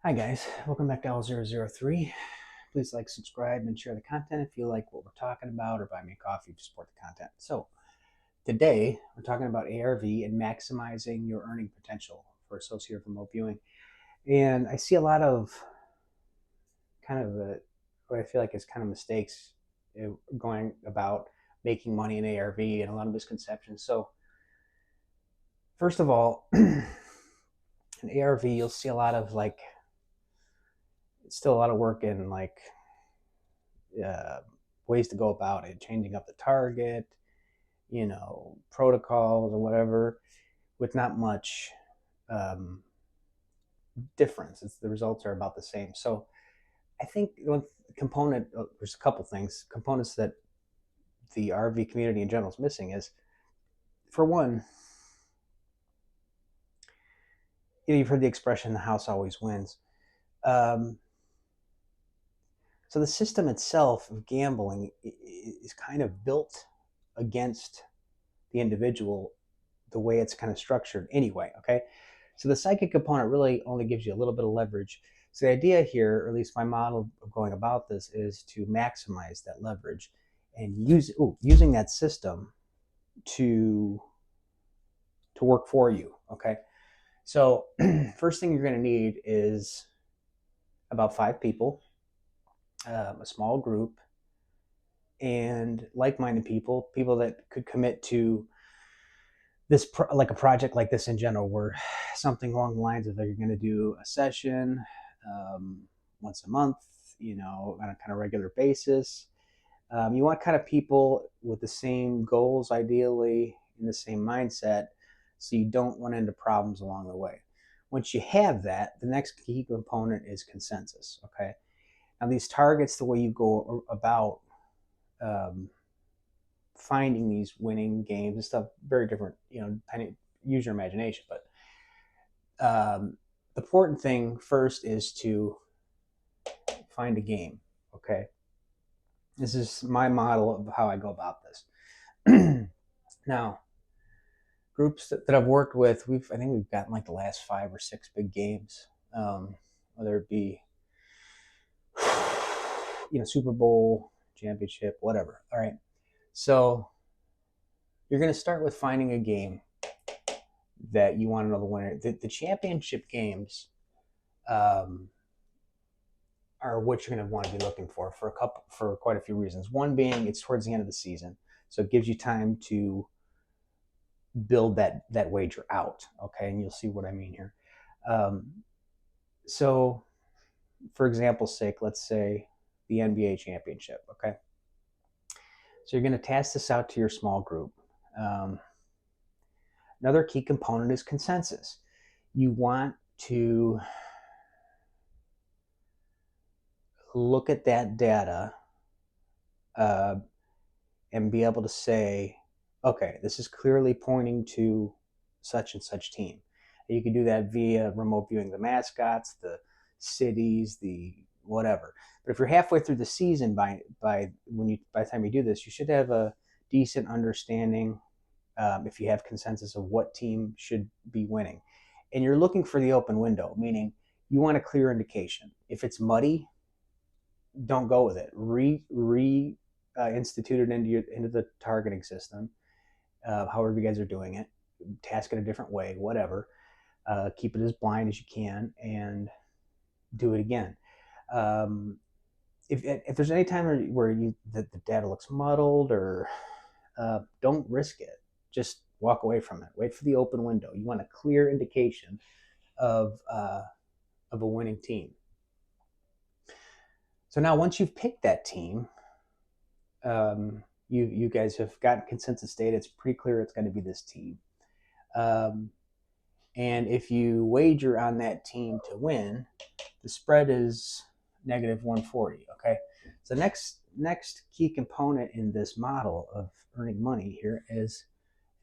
Hi guys, welcome back to L003. Please like, subscribe, and share the content if you like what we're talking about, or buy me a coffee to support the content. So today we're talking about ARV and maximizing your earning potential for associated remote viewing. And I see a lot of what I feel like is kind of mistakes going about making money in ARV and a lot of misconceptions. So first of all, in ARV you'll see a lot of it's still a lot of work in uh, ways to go about it, changing up the target, protocols or whatever, with not much um, difference. The results are about the same. So I think one component, there's a couple things, components that the RV community in general is missing is, for one, you've heard the expression, the house always wins. Um, so the system itself of gambling is kind of built against the individual the way it's kind of structured anyway. Okay, so the psychic component really only gives you a little bit of leverage. So the idea here, or at least my model of going about this, is to maximize that leverage and using that system to work for you. Okay, so first thing you're going to need is about 5 people, a small group, and like-minded people that could commit to this like a project like this in general, where something along the lines of, you're going to do a session um, once a month, on a kind of regular basis. You want kind of people with the same goals, ideally in the same mindset, so you don't run into problems along the way. Once you have that, the next key component is consensus. Okay, now these targets, the way you go about um, finding these winning games and stuff, very different, depending, use your imagination. But the important thing first is to find a game. Okay, this is my model of how I go about this. Now, groups that I've worked with, I think we've gotten like the last 5 or 6 big games, whether it be Super Bowl, championship, whatever. All right, so you're going to start with finding a game that you want to know the winner. The championship games um, are what you're going to want to be looking for quite a few reasons. One being, it's towards the end of the season, so it gives you time to build that wager out. Okay, and you'll see what I mean here. Um, so, for example's sake, let's say the NBA championship. Okay, so you're going to task this out to your small group. Um, Another key component is consensus. You want to look at that data uh, and be able to say, okay, this is clearly pointing to such and such team. You can do that via remote viewing the mascots, the cities, the whatever. But if you're halfway through the season by the time you do this, you should have a decent understanding, if you have consensus, of what team should be winning. And you're looking for the open window, meaning you want a clear indication. If it's muddy, don't go with it. Institute it into the targeting system. However you guys are doing it, task it a different way, whatever. Keep it as blind as you can, and do it again. If there's any time where the data looks muddled, or don't risk it. Just walk away from it. Wait for the open window. You want a clear indication of a winning team. So now, once you've picked that team, you guys have gotten consensus data. It's pretty clear it's going to be this team. And if you wager on that team to win, the spread is -140. Okay, so next key component in this model of earning money here is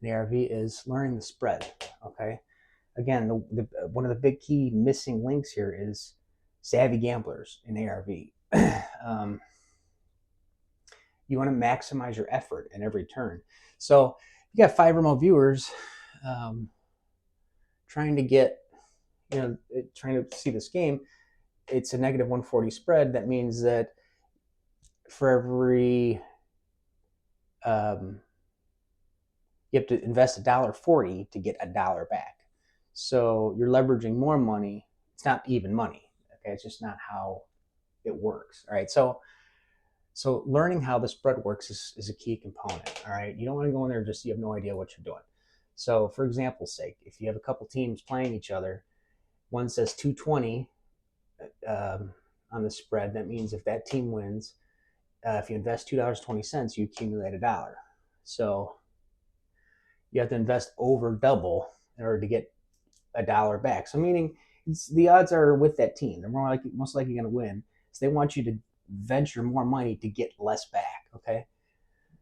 in ARV is learning the spread. Okay, again, one of the big key missing links here is savvy gamblers in ARV. You want to maximize your effort in every turn. So you got 5 remote viewers trying to trying to see this game. it's a negative 140 spread, that means that for every you have to invest $1.40 to get $1 back. So you're leveraging more money. It's not even money. Okay, it's just not how it works. All right, so learning how the spread works is a key component. All right, you don't want to go in there just you have no idea what you're doing. So for example's sake, if you have a couple teams playing each other, one says 220 on the spread, that means if that team wins, if you invest $2.20, you accumulate $1. So you have to invest over double in order to get $1 back. So meaning the odds are with that team. They're most likely going to win. So they want you to venture more money to get less back. Okay.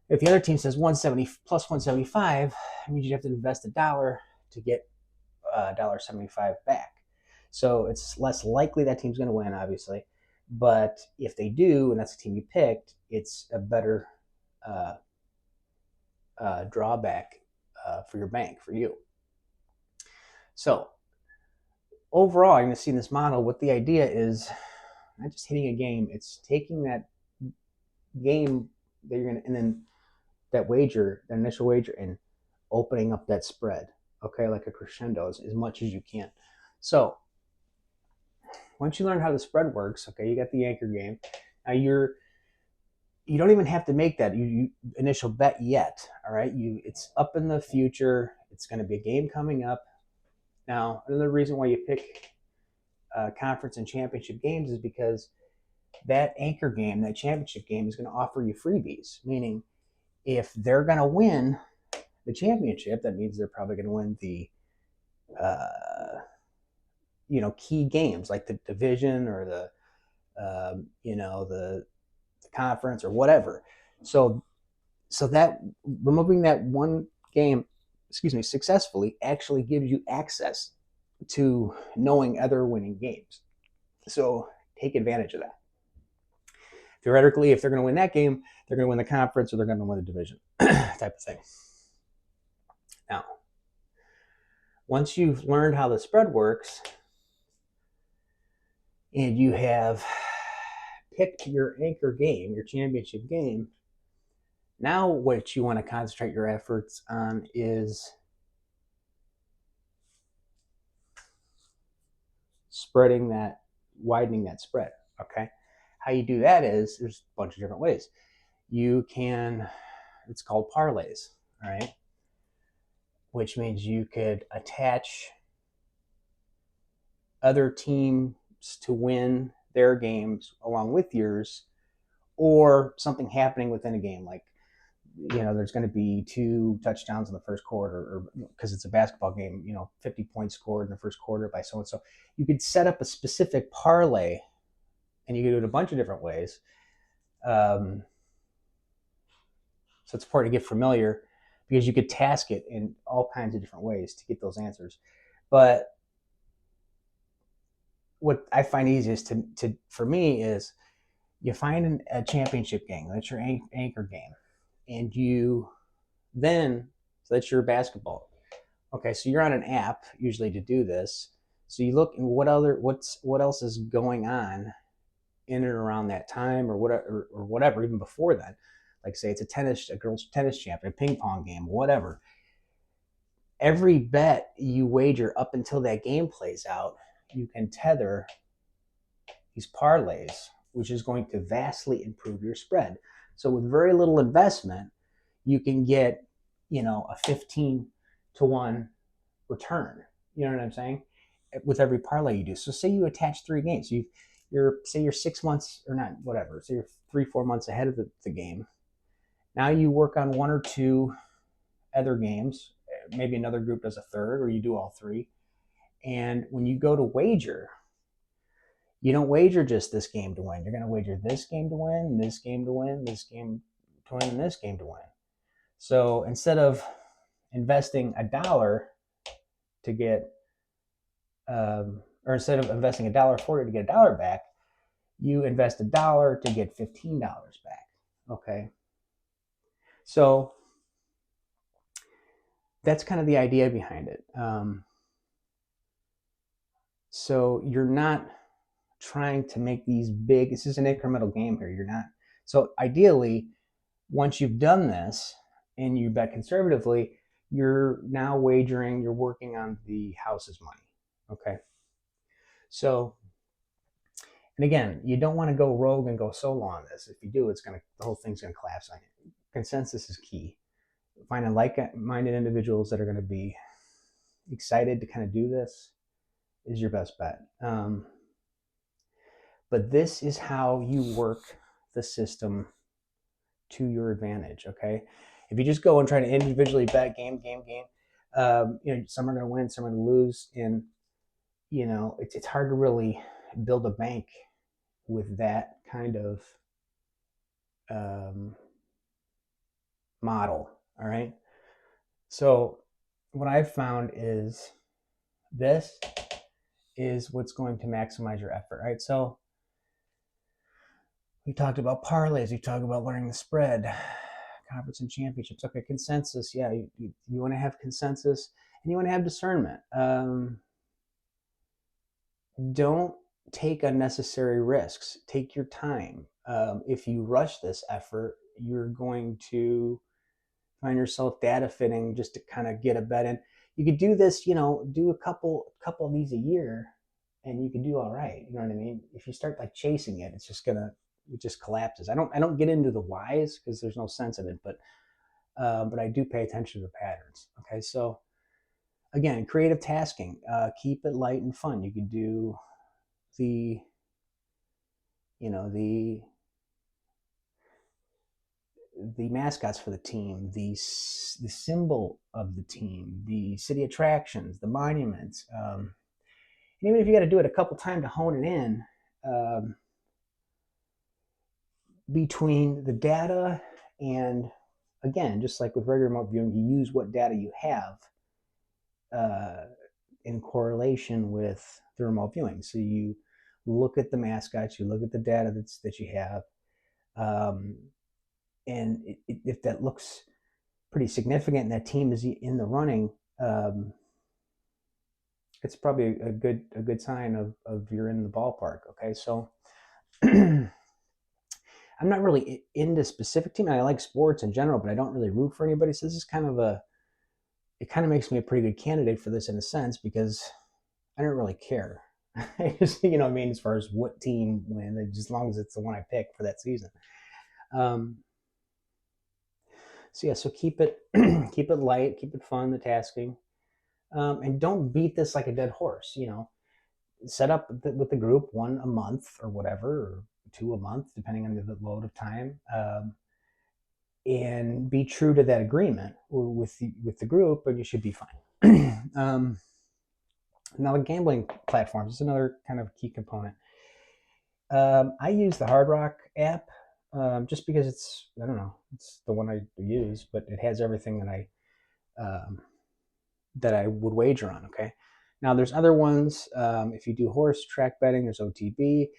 If the other team says 170 plus 175, it means you have to invest $1 to get $1.75 back. So it's less likely that team's going to win, obviously. But if they do, and that's the team you picked, it's a better drawback for your bank, for you. So overall, you're going to see in this model what the idea is not just hitting a game, it's taking that game that you're going to, and then that wager, that initial wager, and opening up that spread, okay, like a crescendo as much as you can. So once you learn how the spread works, okay, you got the anchor game. Now you don't even have to make that you initial bet yet. All right, it's up in the future. It's going to be a game coming up. Now, another reason why you pick conference and championship games is because that anchor game, that championship game, is going to offer you freebies. Meaning, if they're going to win the championship, that means they're probably going to win the key games like the division or the the conference or whatever. So that removing that one game, successfully actually gives you access to knowing other winning games. So take advantage of that. Theoretically, if they're going to win that game, they're going to win the conference or they're going to win the division type of thing. Now, once you've learned how the spread works and you have picked your anchor game, your championship game, now what you want to concentrate your efforts on is widening that spread. Okay. How you do that is there's a bunch of different ways. It's called parlays, all right? Which means you could attach other teams to win their games along with yours, or something happening within a game, like there's going to be 2 touchdowns in the first quarter, or because it's a basketball game, 50 points scored in the first quarter by so and so. You could set up a specific parlay, and you can do it a bunch of different ways. So it's important to get familiar because you could task it in all kinds of different ways to get those answers. But what I find easiest for me is you find a championship game. That's your anchor game. And so that's your basketball. Okay, so you're on an app usually to do this. So you look and what else is going on in and around that time or whatever, even before then. Like say it's a girls tennis champion, a ping pong game, whatever. Every bet you wager up until that game plays out, you can tether these parlays, which is going to vastly improve your spread. So with very little investment, you can get, a 15-1 return. You know what I'm saying? With every parlay you do. So say you attach 3 games. You're 6 months or not, whatever. So you're 3-4 months ahead of the game. Now you work on 1 or 2 other games. Maybe another group does a third, or you do all 3. And when you go to wager, you don't wager just this game to win. You're going to wager this game to win, this game to win, this game to win, and this game to win. So instead of investing $1 to get, or instead of investing $1.40 to get $1 back, you invest $1 to get $15 back. Okay. So that's kind of the idea behind it. So you're not trying to make these big. This is an incremental game here. You're not. So ideally, once you've done this and you bet conservatively, you're now wagering. You're working on the house's money. Okay. So, and again, you don't want to go rogue and go solo on this. If you do, the whole thing's gonna collapse on you. Consensus is key. Finding like-minded individuals that are going to be excited to kind of do this is your best bet. But this is how you work the system to your advantage. Okay, if you just go and try to individually bet game, some are going to win, some are going to lose, and it's hard to really build a bank with that kind of model. All right. So what I've found is this is what's going to maximize your effort, right? So we talked about parlays, we talked about learning the spread, conference and championships. Okay, consensus. Yeah, you want to have consensus and you want to have discernment. Don't take unnecessary risks. Take your time. If you rush this effort, you're going to find yourself data fitting just to kind of get a bet in. You could do this, do a couple of these a year, and you could do all right. You know what I mean? If you start like chasing it, it just collapses. I don't get into the whys because there's no sense in it, but I do pay attention to the patterns. Okay, so again, creative tasking. Keep it light and fun. You could do the the mascots for the team, the symbol of the team, the city attractions, the monuments. And even if you got to do it a couple times to hone it in, between the data and, again, just like with regular remote viewing, you use what data you have in correlation with the remote viewing. So you look at the mascots, you look at the data that you have, and if that looks pretty significant and that team is in the running, it's probably a good sign of you're in the ballpark. Okay, so I'm not really into specific team. I like sports in general, but I don't really root for anybody. So this is it kind of makes me a pretty good candidate for this in a sense because I don't really care. I just, what I mean, as far as what team wins, as long as it's the one I pick for that season. So yeah, so keep it keep it light, keep it fun, the tasking, and don't beat this like a dead horse. Set up with the group one a month or whatever, or two a month, depending on the load of time, and be true to that agreement with the group, and you should be fine. Now, the gambling platforms is another kind of key component. I use the Hard Rock app just because it's the one I use, but it has everything that I would wager on. Okay, now there's other ones. If you do horse track betting, there's OTB.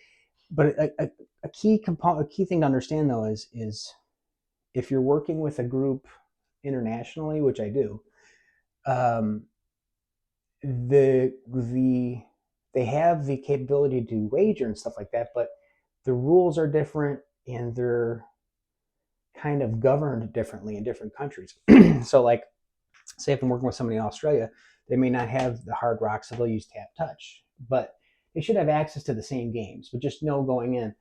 But a key thing to understand though is if you're working with a group internationally, which I do, the they have the capability to wager and stuff like that, but the rules are different and they're kind of governed differently in different countries. So, like, say if I'm working with somebody in Australia, they may not have the Hard Rock, so they'll use Tap Touch, but they should have access to the same games. But just know going in,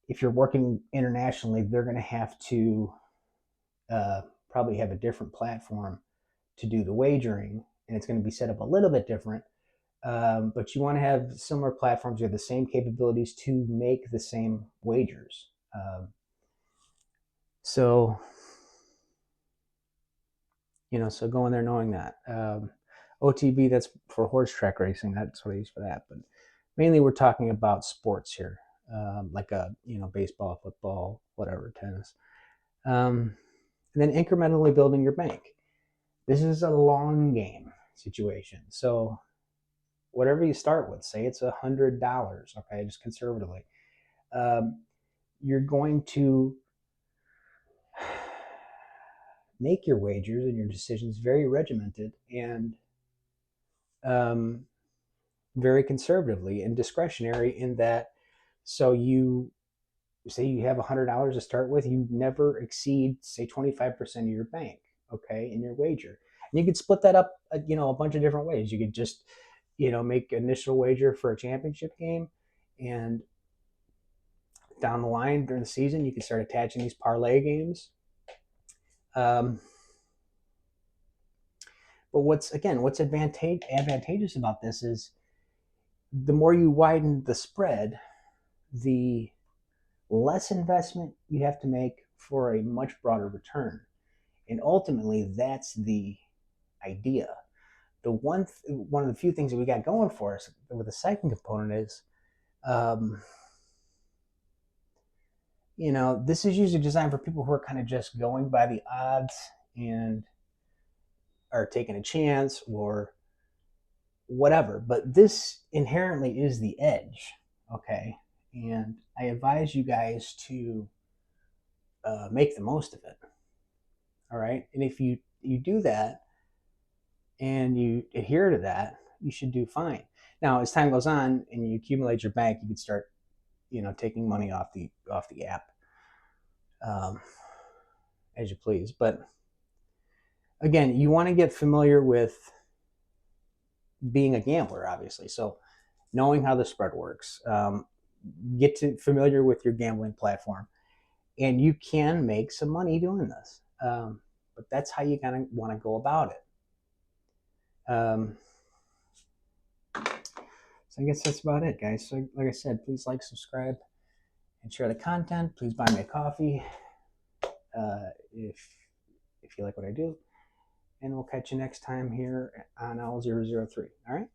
if you're working internationally, they're going to have to probably have a different platform to do the wagering, and it's going to be set up a little bit different. But you want to have similar platforms. You have the same capabilities to make the same wagers. So so go in there knowing that. OTB, that's for horse track racing. That's what I use for that. But mainly we're talking about sports here, like baseball, football, whatever, tennis. And then incrementally building your bank. This is a long game situation. So whatever you start with, say it's $100, okay, just conservatively, you're going to make your wagers and your decisions very regimented, and very conservatively and discretionary in that. So you say you have $100 to start with, you never exceed, say, 25% of your bank, okay, in your wager. And you could split that up, a bunch of different ways. You could just, make initial wager for a championship game, and down the line during the season, you can start attaching these parlay games. Um, but what's advantageous about this is the more you widen the spread, the less investment you have to make for a much broader return. And ultimately, that's the idea. One of the few things that we got going for us with the second component is, um, this is usually designed for people who are kind of just going by the odds and are taking a chance or whatever. But this inherently is the edge, okay? And I advise you guys to make the most of it. All right, and if you do that and you adhere to that, you should do fine. Now, as time goes on and you accumulate your bank, you can start, taking money off the app, um, as you please. But again, you want to get familiar with being a gambler, obviously. So knowing how the spread works, get familiar with your gambling platform, and you can make some money doing this. But that's how you kind of want to go about it. So I guess that's about it, guys. So like I said, please like, subscribe, and share the content. Please buy me a coffee if you like what I do. And we'll catch you next time here on Owl003. All right?